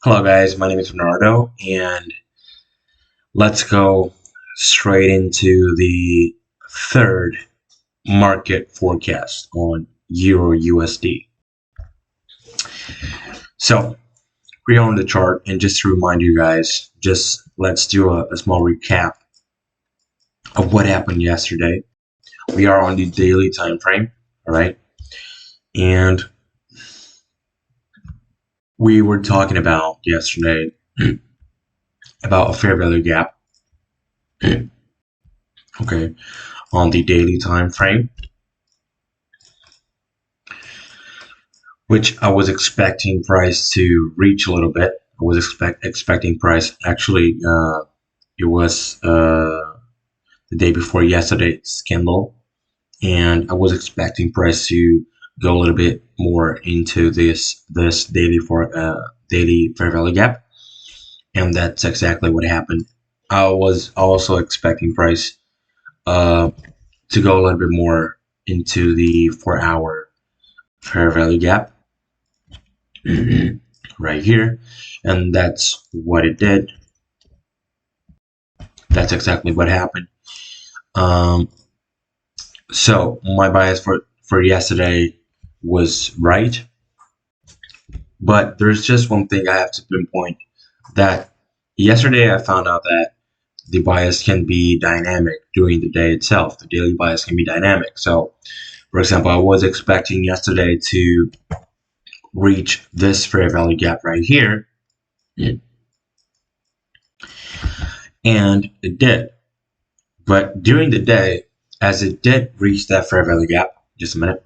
Hello guys, my name is Bernardo and let's go straight into the third market forecast on Euro USD. So we're on the chart, and just to remind you guys, let's do a small recap of what happened yesterday. We are on the daily time frame, all right? And we were talking about yesterday about a fair value gap. Okay, on the daily time frame, which I was expecting price to reach a little bit. I was expecting price actually. It was the day before yesterday's candle, and I was expecting price to go a little bit more into this daily fair value gap, and that's exactly what happened. I was also expecting price to go a little bit more into the 4-hour fair value gap right here, and that's what it did. That's exactly what happened. So my bias for yesterday was right, but there's just one thing I have to pinpoint, that yesterday I found out that the bias can be dynamic during the day itself. The daily bias can be dynamic. So for example, I was expecting yesterday to reach this fair value gap right here, and it did. But during the day, as it did reach that fair value gap, just a minute.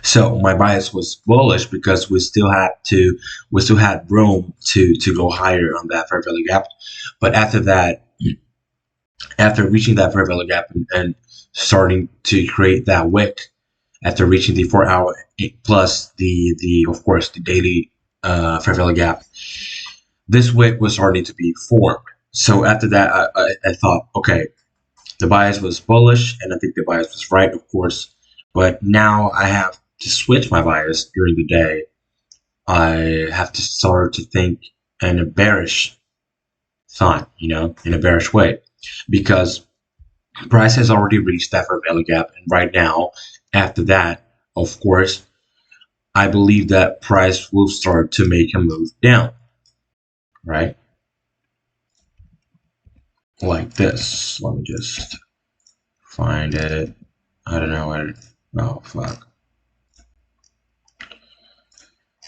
So my bias was bullish because we still had room to go higher on that fair value gap. But after that, after reaching that fair value gap and starting to create that wick, after reaching the 4-hour plus the of course the daily fair value gap, this wick was starting to be formed. So after that, I thought, okay, the bias was bullish, and I think the bias was right, of course. But now I have to switch my bias during the day. I have to start to think in a bearish thought, in a bearish way, because price has already reached that fair value gap, and right now, after that, of course, I believe that price will start to make a move down, right? Like this. Let me just find it. I don't know where. Oh fuck!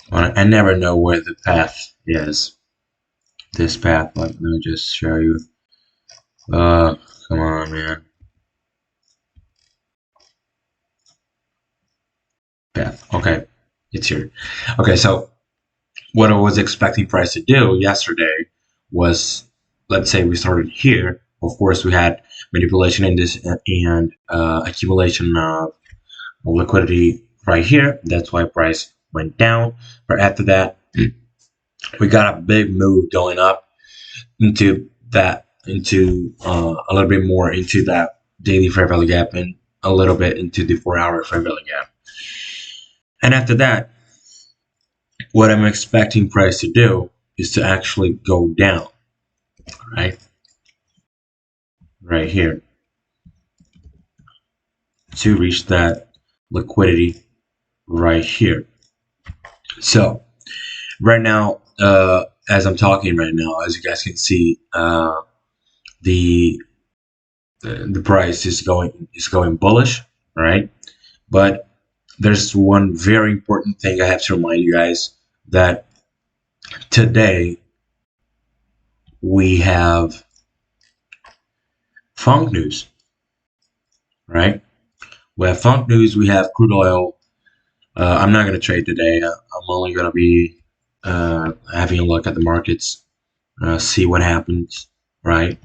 I never know where the path is. This path. Let me just show you. Come on, man. Path. Okay, it's here. Okay, so what I was expecting price to do yesterday was, let's say we started here. Of course, we had manipulation in this and accumulation of liquidity right here. That's why price went down. But after that, we got a big move going up into a little bit more into that daily fair value gap, and a little bit into the 4-hour fair value gap. And after that, what I'm expecting price to do is to actually go down, right here, to reach that liquidity right here. So right now, as I'm talking right now, as you guys can see, the price is going bullish, right? But there's one very important thing I have to remind you guys, that today we have FOMC news, right? We have FOMC news. We have crude oil. I'm not going to trade today. I'm only going to be having a look at the markets, see what happens, right?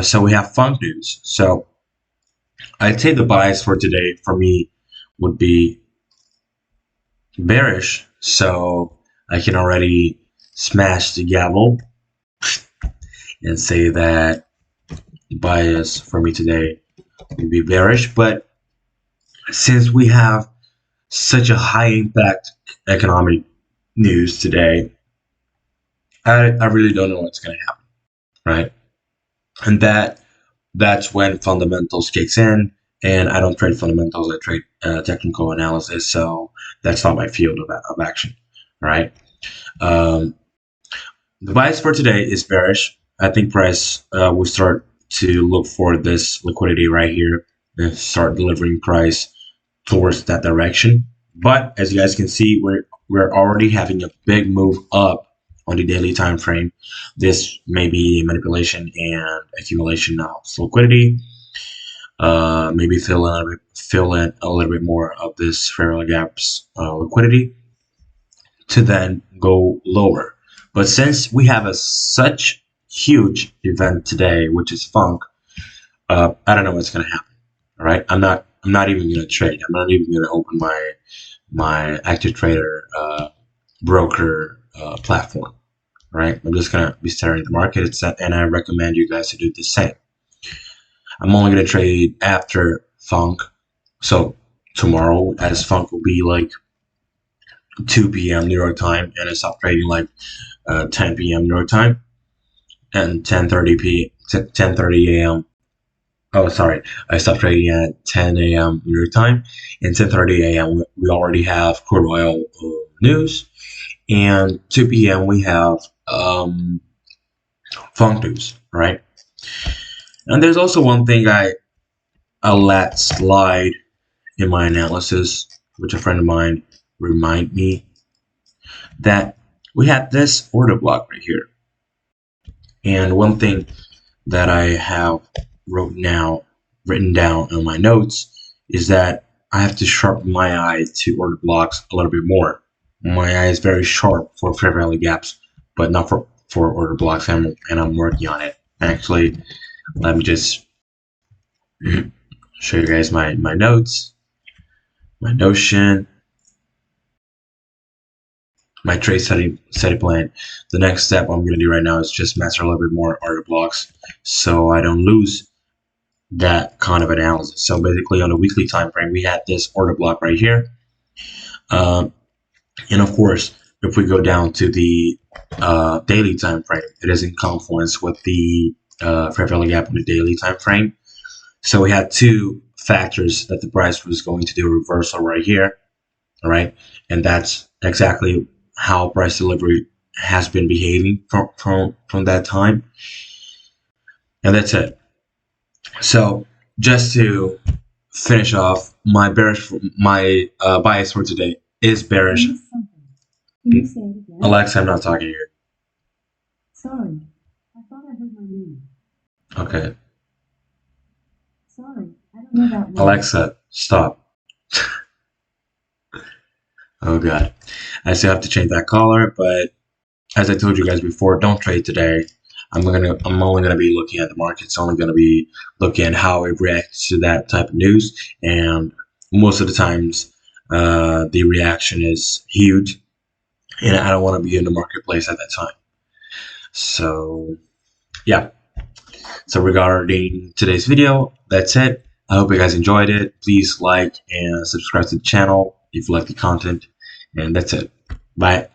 So we have FOMC news. So I'd say the bias for today for me would be bearish. So I can already smash the gavel and say that the bias for me today would be bearish. But since we have such a high impact economic news today, I really don't know what's going to happen, right? And that's when fundamentals kicks in. And I don't trade fundamentals; I trade technical analysis. So that's not my field of action, right? Um, the bias for today is bearish. I think price will start to look for this liquidity right here and start delivering price towards that direction. But as you guys can see, we're already having a big move up on the daily time frame. This may be manipulation and accumulation of liquidity. Maybe fill in a little bit more of this fair value gaps liquidity to then go lower. But since we have such huge event today, which is funk, I don't know what's gonna happen. All right, I'm not even gonna trade. I'm not even gonna open my active trader broker platform. All right, I'm just gonna be staring at the market, and I recommend you guys to do the same. I'm only gonna trade after funk. So tomorrow, as funk will be like 2 p.m. New York time, and I stop trading like 10 p.m. New York time, and 10:30 a.m. Oh, sorry, I stopped trading at 10 a.m. New York time, and 10:30 a.m. we already have crude oil news, and 2 p.m. we have funk news, right? And there's also one thing I let slide in my analysis, which a friend of mine remind me that we had this order block right here. And one thing that I have written down on my notes is that I have to sharpen my eye to order blocks a little bit more. My eye is very sharp for fair value gaps, but not for order blocks, and I'm working on it. Actually, let me just show you guys my notes, my Notion, my trade setting plan. The next step I'm going to do right now is just master a little bit more order blocks so I don't lose that kind of analysis. So basically on a weekly time frame, we had this order block right here. And of course, if we go down to the daily time frame, it is in confluence with the fair value gap on the daily time frame. So we had two factors that the price was going to do a reversal right here. All right, and that's exactly how price delivery has been behaving from that time. And that's it. So just to finish off, my bias for today is bearish. Can you say it again? Alexa, I'm not talking here. Sorry, I thought I heard my name. Okay. Sorry, I don't know that word. Alexa, stop. Oh god, I still have to change that color, but as I told you guys before, don't trade today. I'm only gonna be looking at the markets. Only gonna be looking at how it reacts to that type of news, and most of the times, the reaction is huge, and I don't want to be in the marketplace at that time. So, yeah. So regarding today's video, that's it. I hope you guys enjoyed it. Please like and subscribe to the channel if you like the content, and that's it. Bye.